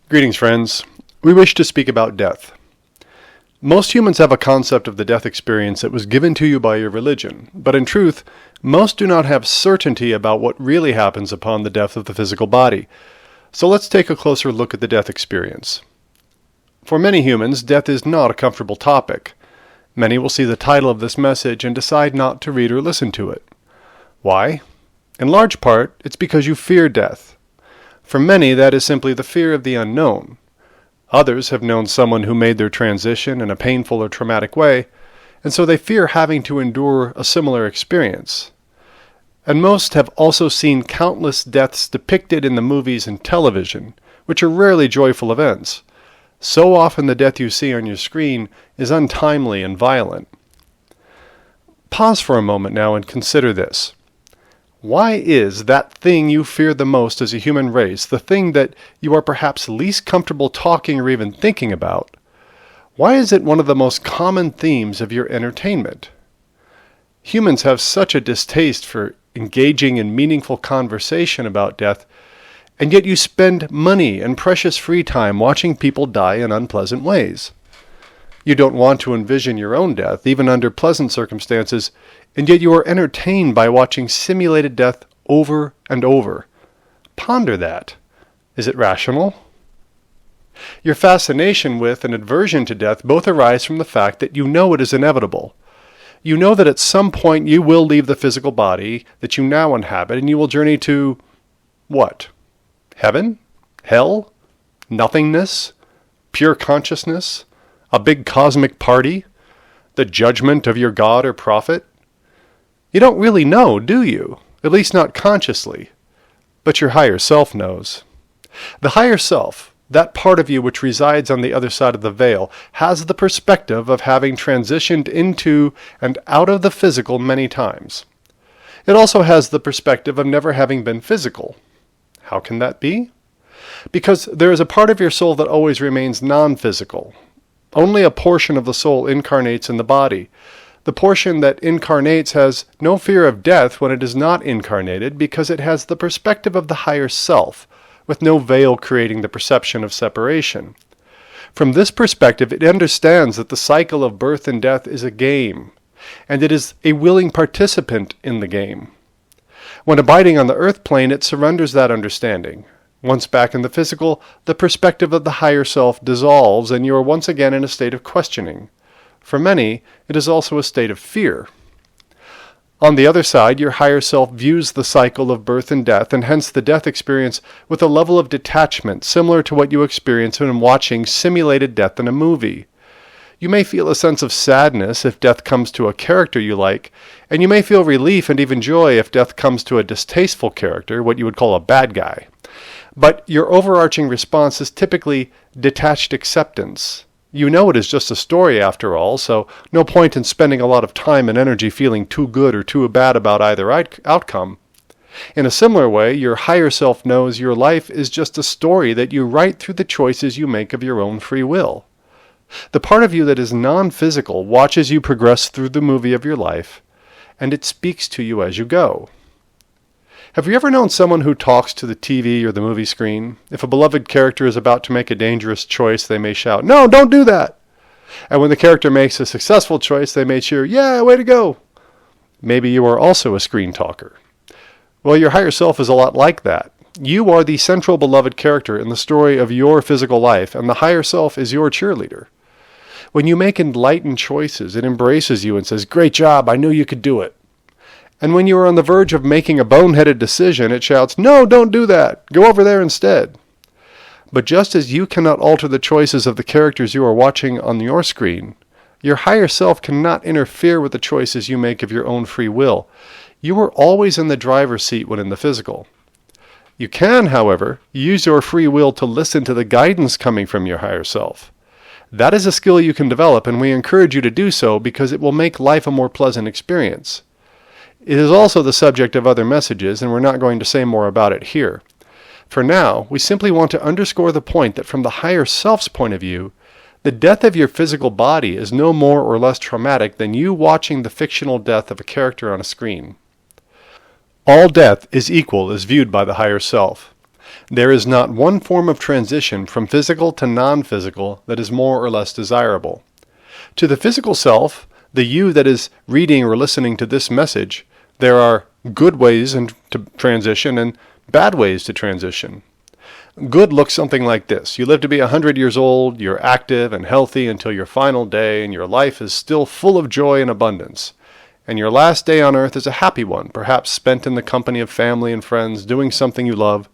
Greetings, friends. We wish to speak about death. Most humans have a concept of the death experience that was given to you by your religion, but in truth, most do not have certainty about what really happens upon the death of the physical body. So let's take a closer look at the death experience. For many humans, death is not a comfortable topic. Many will see the title of this message and decide not to read or listen to it. Why? In large part, it's because you fear death. For many, that is simply the fear of the unknown. Others have known someone who made their transition in a painful or traumatic way, and so they fear having to endure a similar experience. And most have also seen countless deaths depicted in the movies and television, which are rarely joyful events. So often the death you see on your screen is untimely and violent. Pause for a moment now and consider this. Why is that thing you fear the most as a human race, the thing that you are perhaps least comfortable talking or even thinking about, why is it one of the most common themes of your entertainment? Humans have such a distaste for engaging in meaningful conversation about death, and yet you spend money and precious free time watching people die in unpleasant ways. You don't want to envision your own death, even under pleasant circumstances, and yet you are entertained by watching simulated death over and over. Ponder that. Is it rational? Your fascination with and aversion to death both arise from the fact that you know it is inevitable. You know that at some point you will leave the physical body that you now inhabit, and you will journey to what? Heaven? Hell? Nothingness? Pure consciousness? A big cosmic party? The judgment of your God or prophet? You don't really know, do you? At least not consciously. But your higher self knows. The higher self, that part of you which resides on the other side of the veil, has the perspective of having transitioned into and out of the physical many times. It also has the perspective of never having been physical. How can that be? Because there is a part of your soul that always remains non-physical. Only a portion of the soul incarnates in the body. The portion that incarnates has no fear of death when it is not incarnated, because it has the perspective of the higher self, with no veil creating the perception of separation. From this perspective, it understands that the cycle of birth and death is a game, and it is a willing participant in the game. When abiding on the earth plane, it surrenders that understanding. Once back in the physical, the perspective of the higher self dissolves, and you are once again in a state of questioning. For many, it is also a state of fear. On the other side, your higher self views the cycle of birth and death, and hence the death experience, with a level of detachment similar to what you experience when watching simulated death in a movie. You may feel a sense of sadness if death comes to a character you like, and you may feel relief and even joy if death comes to a distasteful character, what you would call a bad guy. But your overarching response is typically detached acceptance. You know it is just a story after all, so no point in spending a lot of time and energy feeling too good or too bad about either outcome. In a similar way, your higher self knows your life is just a story that you write through the choices you make of your own free will. The part of you that is non-physical watches you progress through the movie of your life, and it speaks to you as you go. Have you ever known someone who talks to the TV or the movie screen? If a beloved character is about to make a dangerous choice, they may shout, "No, don't do that!" And when the character makes a successful choice, they may cheer, "Yeah, way to go!" Maybe you are also a screen talker. Well, your higher self is a lot like that. You are the central beloved character in the story of your physical life, and the higher self is your cheerleader. When you make enlightened choices, it embraces you and says, "Great job, I knew you could do it." And when you are on the verge of making a boneheaded decision, it shouts, "No, don't do that. Go over there instead." But just as you cannot alter the choices of the characters you are watching on your screen, your higher self cannot interfere with the choices you make of your own free will. You are always in the driver's seat when in the physical. You can, however, use your free will to listen to the guidance coming from your higher self. That is a skill you can develop, and we encourage you to do so because it will make life a more pleasant experience. It is also the subject of other messages, and we're not going to say more about it here. For now, we simply want to underscore the point that from the higher self's point of view, the death of your physical body is no more or less traumatic than you watching the fictional death of a character on a screen. All death is equal as viewed by the higher self. There is not one form of transition from physical to non-physical that is more or less desirable. To the physical self, the you that is reading or listening to this message, there are good ways to transition and bad ways to transition. Good looks something like this. You live to be 100 years old, you're active and healthy until your final day, and your life is still full of joy and abundance. And your last day on earth is a happy one, perhaps spent in the company of family and friends, doing something you love.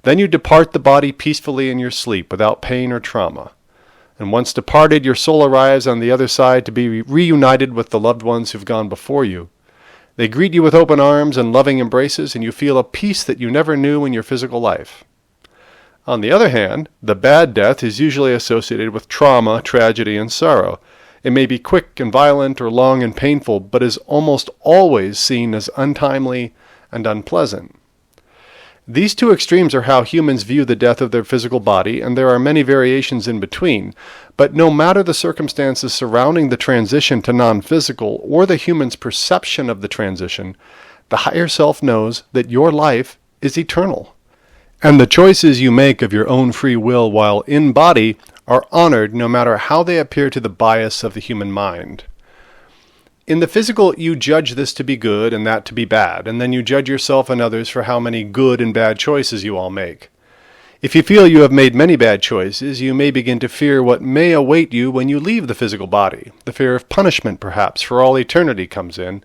Then you depart the body peacefully in your sleep without pain or trauma. And once departed, your soul arrives on the other side to be reunited with the loved ones who've gone before you. They greet you with open arms and loving embraces, and you feel a peace that you never knew in your physical life. On the other hand, the bad death is usually associated with trauma, tragedy, and sorrow. It may be quick and violent or long and painful, but is almost always seen as untimely and unpleasant. These two extremes are how humans view the death of their physical body, and there are many variations in between. But no matter the circumstances surrounding the transition to non-physical or the human's perception of the transition, the higher self knows that your life is eternal. And the choices you make of your own free will while in body are honored no matter how they appear to the bias of the human mind. In the physical, you judge this to be good and that to be bad, and then you judge yourself and others for how many good and bad choices you all make. If you feel you have made many bad choices, you may begin to fear what may await you when you leave the physical body. The fear of punishment, perhaps, for all eternity comes in.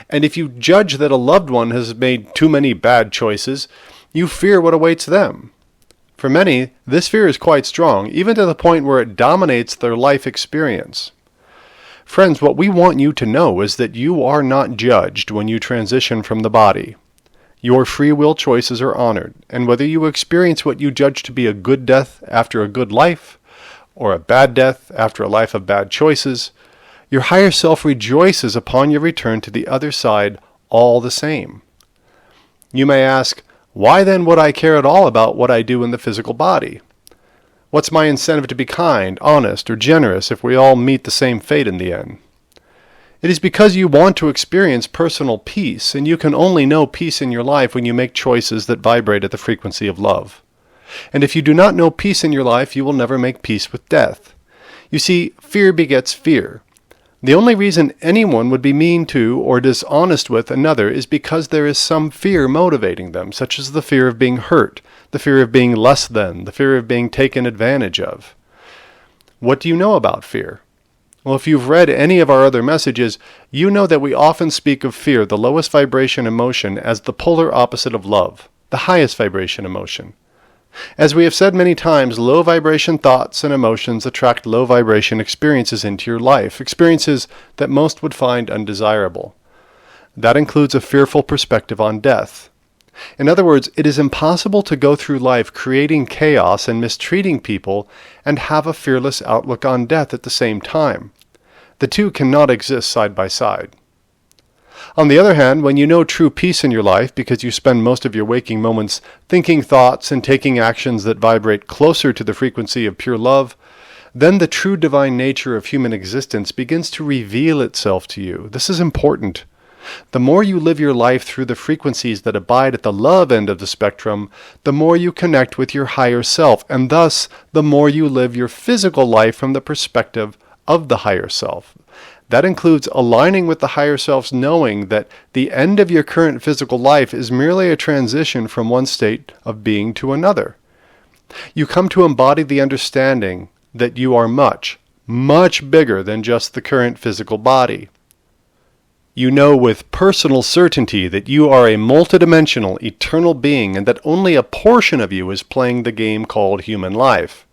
And if you judge that a loved one has made too many bad choices, you fear what awaits them. For many, this fear is quite strong, even to the point where it dominates their life experience. Friends, what we want you to know is that you are not judged when you transition from the body. Your free will choices are honored, and whether you experience what you judge to be a good death after a good life, or a bad death after a life of bad choices, your higher self rejoices upon your return to the other side all the same. You may ask, why then would I care at all about what I do in the physical body? What's my incentive to be kind, honest, or generous if we all meet the same fate in the end? It is because you want to experience personal peace, and you can only know peace in your life when you make choices that vibrate at the frequency of love. And if you do not know peace in your life, you will never make peace with death. You see, fear begets fear. The only reason anyone would be mean to or dishonest with another is because there is some fear motivating them, such as the fear of being hurt, the fear of being less than, the fear of being taken advantage of. What do you know about fear? Well, if you've read any of our other messages, you know that we often speak of fear, the lowest vibration emotion, as the polar opposite of love, the highest vibration emotion. As we have said many times, low vibration thoughts and emotions attract low vibration experiences into your life, experiences that most would find undesirable. That includes a fearful perspective on death. In other words, it is impossible to go through life creating chaos and mistreating people and have a fearless outlook on death at the same time. The two cannot exist side by side. On the other hand, when you know true peace in your life because you spend most of your waking moments thinking thoughts and taking actions that vibrate closer to the frequency of pure love, then the true divine nature of human existence begins to reveal itself to you. This is important. The more you live your life through the frequencies that abide at the love end of the spectrum, the more you connect with your higher self, and thus the more you live your physical life from the perspective of the higher self. That includes aligning with the higher self's knowing that the end of your current physical life is merely a transition from one state of being to another. You come to embody the understanding that you are much, much bigger than just the current physical body. You know with personal certainty that you are a multidimensional, eternal being and that only a portion of you is playing the game called human life.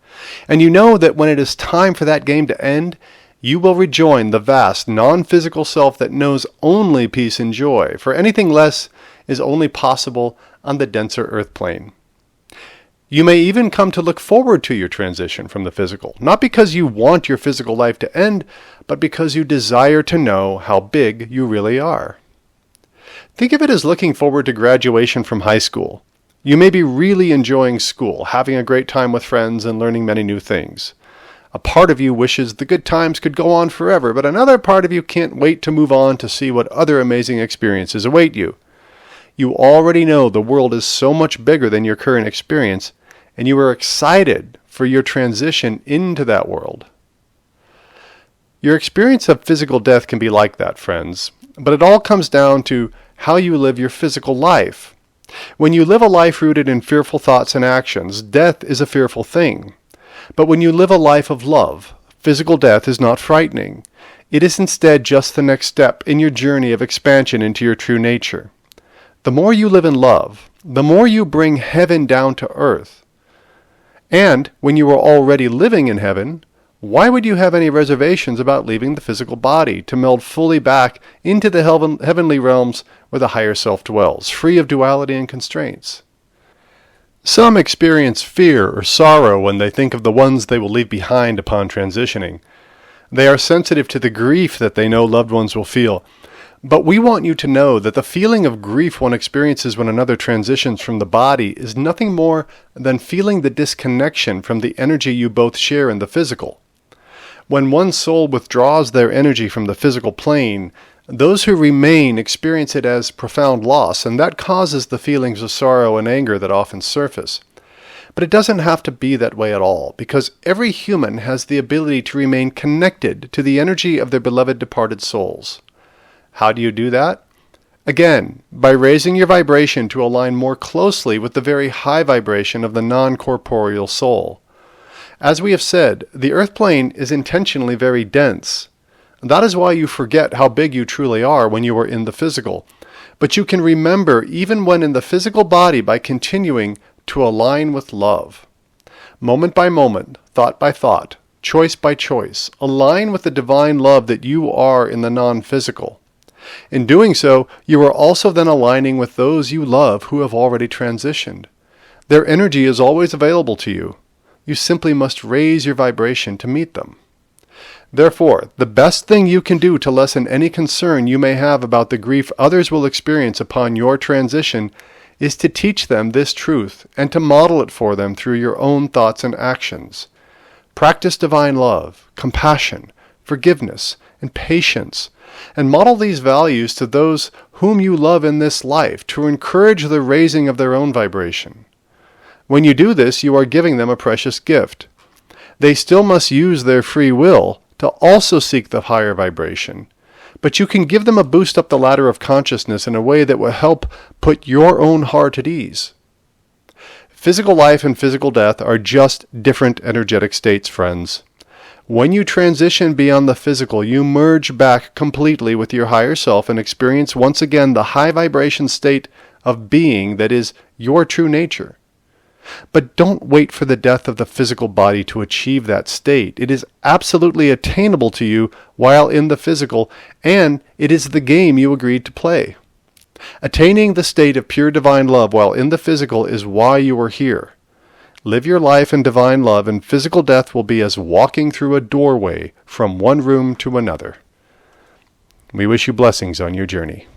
And you know that when it is time for that game to end, you will rejoin the vast, non-physical self that knows only peace and joy, for anything less is only possible on the denser earth plane. You may even come to look forward to your transition from the physical, not because you want your physical life to end, but because you desire to know how big you really are. Think of it as looking forward to graduation from high school. You may be really enjoying school, having a great time with friends and learning many new things. A part of you wishes the good times could go on forever, but another part of you can't wait to move on to see what other amazing experiences await you. You already know the world is so much bigger than your current experience, and you are excited for your transition into that world. Your experience of physical death can be like that, friends, but it all comes down to how you live your physical life. When you live a life rooted in fearful thoughts and actions, death is a fearful thing. But when you live a life of love, physical death is not frightening. It is instead just the next step in your journey of expansion into your true nature. The more you live in love, the more you bring heaven down to earth. And when you are already living in heaven, why would you have any reservations about leaving the physical body to meld fully back into the heavenly realms where the higher self dwells, free of duality and constraints? Some experience fear or sorrow when they think of the ones they will leave behind upon transitioning. They are sensitive to the grief that they know loved ones will feel. But we want you to know that the feeling of grief one experiences when another transitions from the body is nothing more than feeling the disconnection from the energy you both share in the physical. When one soul withdraws their energy from the physical plane, those who remain experience it as profound loss, and that causes the feelings of sorrow and anger that often surface. But it doesn't have to be that way at all, because every human has the ability to remain connected to the energy of their beloved departed souls. How do you do that? Again, by raising your vibration to align more closely with the very high vibration of the non-corporeal soul. As we have said, the earth plane is intentionally very dense. That is why you forget how big you truly are when you are in the physical. But you can remember even when in the physical body by continuing to align with love. Moment by moment, thought by thought, choice by choice, align with the divine love that you are in the non-physical. In doing so, you are also then aligning with those you love who have already transitioned. Their energy is always available to you. You simply must raise your vibration to meet them. Therefore, the best thing you can do to lessen any concern you may have about the grief others will experience upon your transition is to teach them this truth and to model it for them through your own thoughts and actions. Practice divine love, compassion, forgiveness, and patience, and model these values to those whom you love in this life to encourage the raising of their own vibration. When you do this, you are giving them a precious gift. They still must use their free will to also seek the higher vibration, but you can give them a boost up the ladder of consciousness in a way that will help put your own heart at ease. Physical life and physical death are just different energetic states, friends. When you transition beyond the physical, you merge back completely with your higher self and experience once again the high vibration state of being that is your true nature. But don't wait for the death of the physical body to achieve that state. It is absolutely attainable to you while in the physical, and it is the game you agreed to play. Attaining the state of pure divine love while in the physical is why you are here. Live your life in divine love, and physical death will be as walking through a doorway from one room to another. We wish you blessings on your journey.